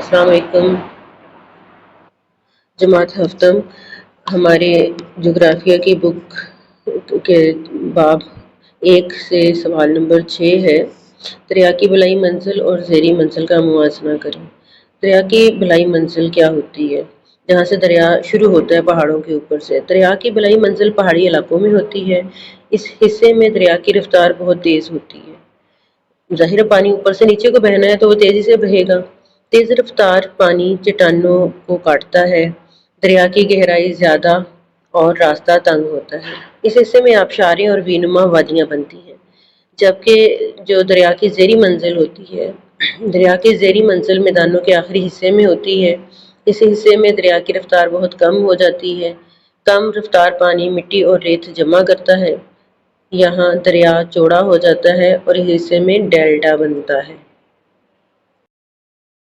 السلام علیکم جماعت ہفتم ہمارے جغرافیہ کی بک کے باب 1 سے سوال نمبر 6 ہے۔ دریا کی بلائی منزل اور زیریں منزل کا موازنہ کریں۔ دریا کی بلائی منزل کیا ہوتی ہے؟ جہاں سے دریا شروع ہوتا ہے پہاڑوں کے اوپر سے۔ دریا کی بلائی منزل پہاڑی علاقوں میں ہوتی ہے۔ اس حصے میں دریا کی رفتار بہت تیز ہوتی ہے۔ ظاہر پانی اوپر سے نیچے کو بہنا ہے تو وہ تیزی سے بہے گا۔ تیز رفتار پانی چٹانوں کو کاٹتا ہے۔ دریا کی گہرائی زیادہ اور راستہ تنگ ہوتا ہے۔ اس حصے میں آبشاریں اور وینما وادیاں بنتی ہیں۔ جبکہ جو دریا کی زیریں منزل ہوتی ہے، دریا کی زیریں منزل میدانوں کے آخری حصے میں ہوتی ہے۔ اس حصے میں دریا کی رفتار بہت کم ہو جاتی ہے۔ کم رفتار پانی مٹی اور ریت جمع کرتا ہے۔ یہاں دریا چوڑا ہو جاتا ہے اور اس حصے میں ڈیلٹا بنتا ہے۔